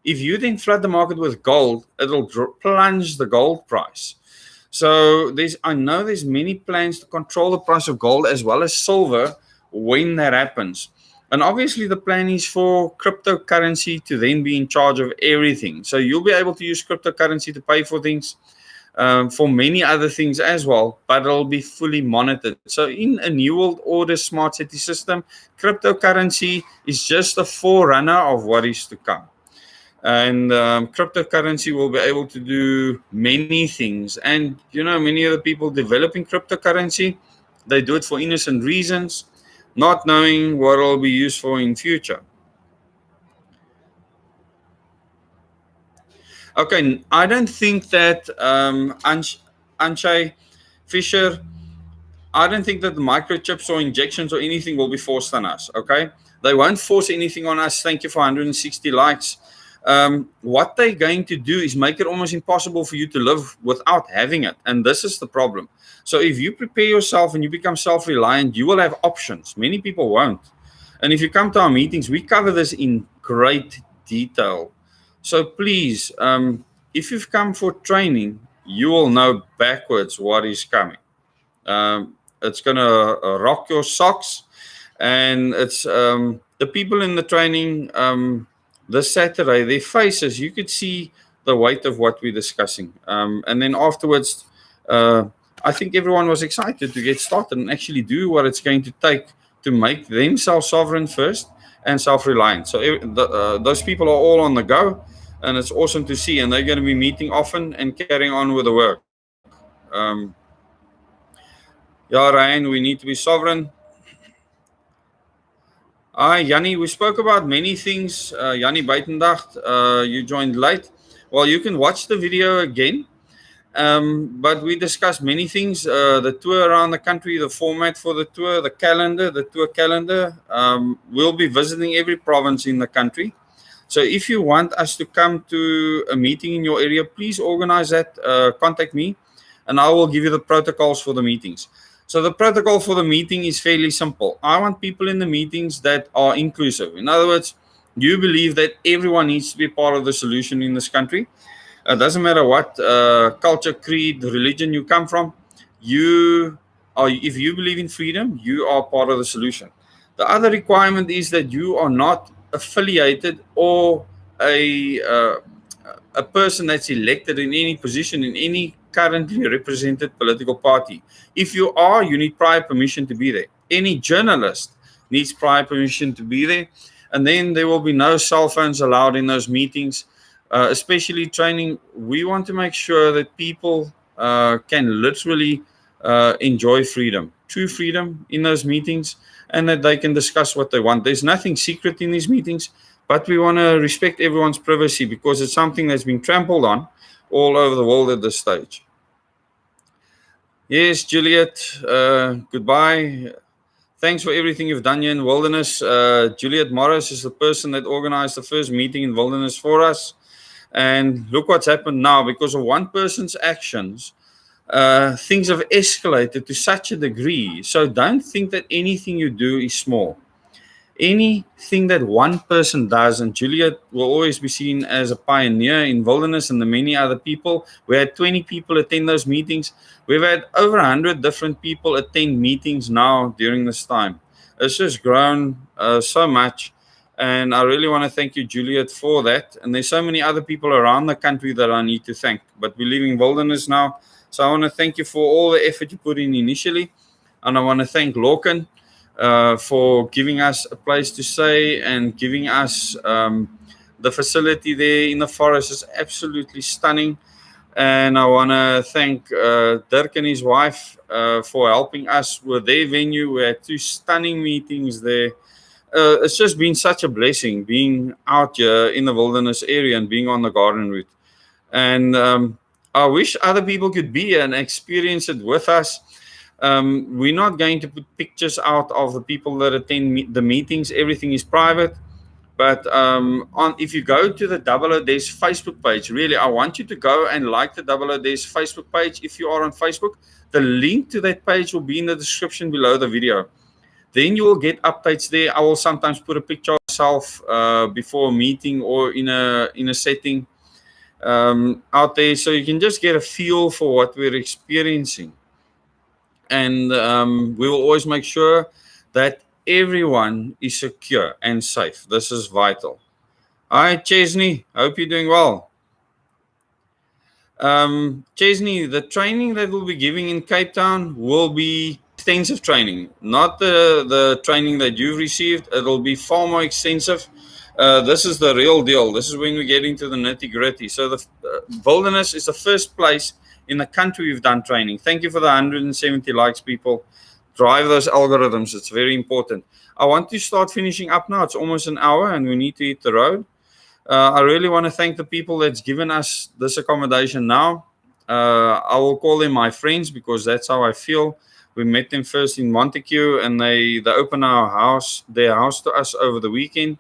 If you then flood the market with gold, it'll plunge the gold price. So I know there's many plans to control the price of gold as well as silver when that happens. And obviously, the plan is for cryptocurrency to then be in charge of everything. So you'll be able to use cryptocurrency to pay for things, for many other things as well, but it'll be fully monitored. So in a new world order smart city system, cryptocurrency is just a forerunner of what is to come. And cryptocurrency will be able to do many things. And many of the people developing cryptocurrency, they do it for innocent reasons, not knowing what it'll be used for in future. Okay, I don't think that Anshay Fisher, I don't think that the microchips or injections or anything will be forced on us. Okay, they won't force anything on us. Thank you for 160 likes. What they're going to do is make it almost impossible for you to live without having it. And this is the problem. So if you prepare yourself and you become self-reliant, you will have options. Many people won't. And if you come to our meetings, we cover this in great detail. So please, if you've come for training, you will know backwards what is coming. It's going to rock your socks. And it's the people in the training this Saturday, their faces, you could see the weight of what we're discussing. And then afterwards, I think everyone was excited to get started and actually do what it's going to take to make themselves sovereign first and self-reliant. So those people are all on the go, and it's awesome to see. And they're going to be meeting often and carrying on with the work. Yeah, Ryan, we need to be sovereign. Hi, Yanni. We spoke about many things. Yanni Buitendacht, you joined late. Well, you can watch the video again. But we discussed many things, the tour around the country, the format for the tour, the tour calendar. We'll be visiting every province in the country. So if you want us to come to a meeting in your area, please organize that. Contact me, and I will give you the protocols for the meetings. So the protocol for the meeting is fairly simple. I want people in the meetings that are inclusive. In other words, you believe that everyone needs to be part of the solution in this country. It doesn't matter what culture, creed, religion you come from. If you believe in freedom, you are part of the solution. The other requirement is that you are not affiliated or a person that's elected in any position in any currently represented political party. If you are, you need prior permission to be there. Any journalist needs prior permission to be there. And then there will be no cell phones allowed in those meetings. Especially training, we want to make sure that people can literally enjoy freedom, true freedom in those meetings, and that they can discuss what they want. There's nothing secret in these meetings, but we want to respect everyone's privacy because it's something that's been trampled on all over the world at this stage. Yes, Juliet, goodbye. Thanks for everything you've done here in Wilderness. Juliet Morris is the person that organized the first meeting in Wilderness for us. And look what's happened now. Because of one person's actions, things have escalated to such a degree. So don't think that anything you do is small. Anything that one person does, and Juliet will always be seen as a pioneer in Wilderness and the many other people. We had 20 people attend those meetings. We've had over 100 different people attend meetings now during this time. It's just grown so much. And I really want to thank you, Juliet, for that. And there's so many other people around the country that I need to thank. But we live in Wilderness now. So I want to thank you for all the effort you put in initially. And I want to thank Lorcan for giving us a place to stay and giving us the facility there in the forest is absolutely stunning. And I want to thank Dirk and his wife for helping us with their venue. We had 2 stunning meetings there. It's just been such a blessing being out here in the Wilderness area and being on the garden route. And I wish other people could be here and experience it with us. We're not going to put pictures out of the people that attend the meetings. Everything is private. But if you go to the Double O Desk Facebook page, really, I want you to go and like the Double O Desk Facebook page. If you are on Facebook, the link to that page will be in the description below the video. Then you will get updates there. I will sometimes put a picture of myself before a meeting or in a setting out there, so you can just get a feel for what we're experiencing. And we will always make sure that everyone is secure and safe. This is vital. Hi, Chesney. Hope you're doing well. Chesney, the training that we'll be giving in Cape Town will be extensive training, not the training that you've received. It'll be far more extensive. This is the real deal. This is when we get into the nitty gritty. So the Wilderness is the first place in the country we've done training. Thank you for the 170 likes, people. Drive those algorithms. It's very important. I want to start finishing up now. It's almost an hour and we need to hit the road. I really want to thank the people that's given us this accommodation now. I will call them my friends because that's how I feel. We met them first in Montague and they opened their house to us over the weekend.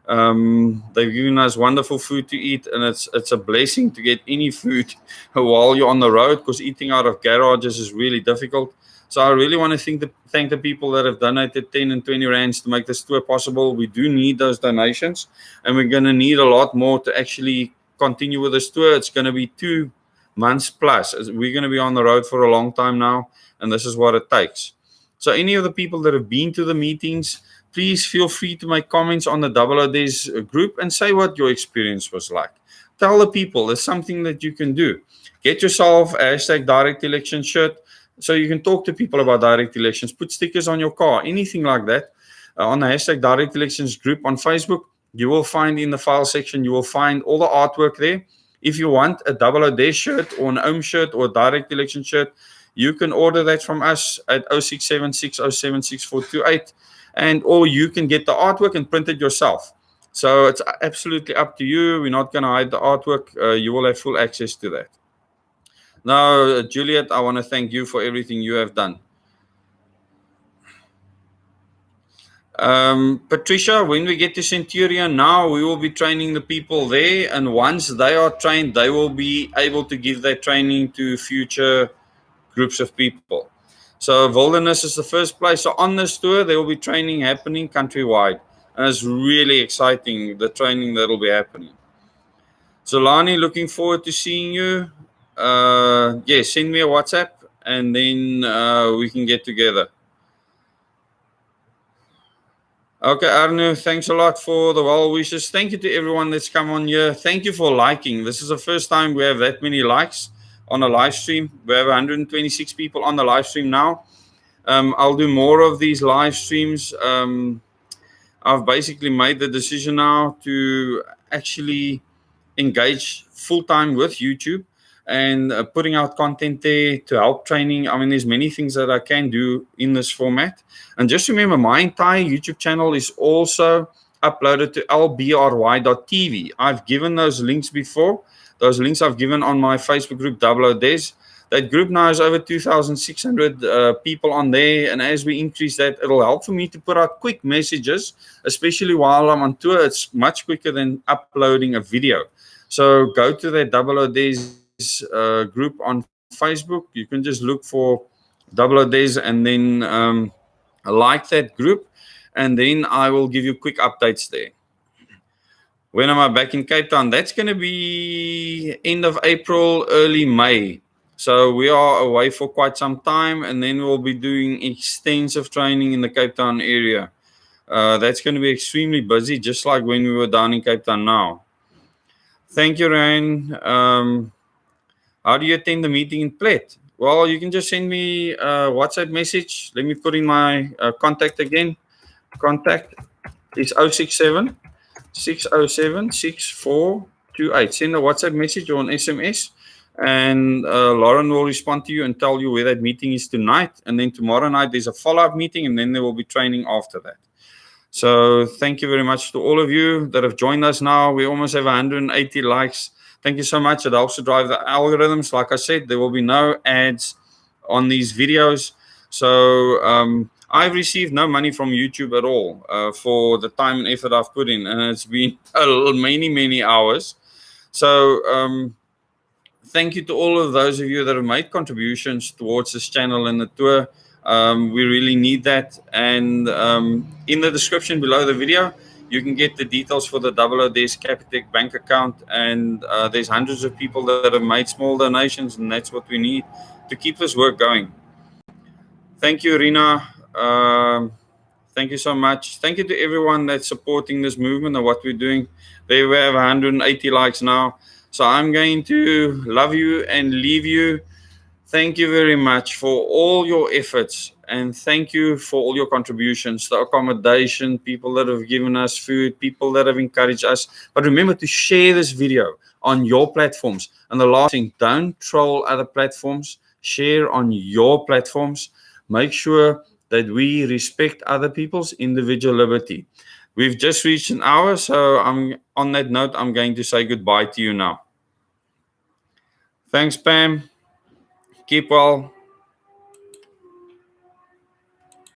They've given us wonderful food to eat, and it's a blessing to get any food while you're on the road, because eating out of garages is really difficult. So I really want to thank the people that have donated 10 and 20 rands to make this tour possible. We do need those donations, and we're going to need a lot more to actually continue with this tour. It's going to be 2 months plus. We're going to be on the road for a long time now, and this is what it takes. So any of the people that have been to the meetings, please feel free to make comments on the Double O Days group and say what your experience was like. Tell the people there's something that you can do. Get yourself a #direct election shirt so you can talk to people about direct elections. Put stickers on your car, anything like that. On the #direct elections group on Facebook, you will find in the file section, you will find all the artwork there. If you want a Double O Days shirt or an OM shirt or a direct election shirt, you can order that from us at 0676076428. Or you can get the artwork and print it yourself. So it's absolutely up to you. We're not going to hide the artwork. You will have full access to that. Now, Juliet, I want to thank you for everything you have done. Patricia, when we get to Centurion now, we will be training the people there. And once they are trained, they will be able to give that training to future groups of people. So Wilderness is the first place. So on this tour, there will be training happening countrywide. And it's really exciting, the training that will be happening. So Lani, looking forward to seeing you. Yes, send me a WhatsApp and then we can get together. Okay, Arnu, thanks a lot for the well wishes. Thank you to everyone that's come on here. Thank you for liking. This is the first time we have that many likes on a live stream. We have 126 people on the live stream now. I'll do more of these live streams. I've basically made the decision now to actually engage full-time with YouTube and putting out content there to help training. I mean, there's many things that I can do in this format. And just remember, my entire YouTube channel is also uploaded to lbry.tv. I've given those links before. Those links I've given on my Facebook group, Double O Days. That group now has over 2,600 people on there. And as we increase that, it'll help for me to put out quick messages, especially while I'm on tour. It's much quicker than uploading a video. So go to that Double O Days group on Facebook. You can just look for Double O Days and then like that group. And then I will give you quick updates there. When am I back in Cape Town? That's going to be end of April, early May. So we are away for quite some time, and then we'll be doing extensive training in the Cape Town area. That's going to be extremely busy, just like when we were down in Cape Town now. Thank you, Ryan. How do you attend the meeting in Plet? Well, you can just send me a WhatsApp message. Let me put in my contact again. Contact is 067 607 6428. Send a WhatsApp message or an SMS, and Lauren will respond to you and tell you where that meeting is tonight. And then tomorrow night there's a follow-up meeting, and then there will be training after that. So thank you very much to all of you that have joined us now. We almost have 180 likes. Thank you so much. It helps to drive the algorithms. Like I said, there will be no ads on these videos. So I've received no money from YouTube at all for the time and effort I've put in, and it's been many hours. So thank you to all of those of you that have made contributions towards this channel and the tour. We really need that. And in the description below the video, you can get the details for the Double O Days Capitec bank account. And there's hundreds of people that have made small donations, and that's what we need to keep this work going. Thank you, Rina. Thank you so much. Thank you to everyone that's supporting this movement and what we're doing. There we have 180 likes now. So I'm going to love you and leave you. Thank you very much for all your efforts, and thank you for all your contributions, the accommodation, people that have given us food, people that have encouraged us. But remember to share this video on your platforms. And the last thing, don't troll other platforms. Share on your platforms. Make sure that we respect other people's individual liberty. We've just reached an hour, so on that note, I'm going to say goodbye to you now. Thanks, Pam. Keep well.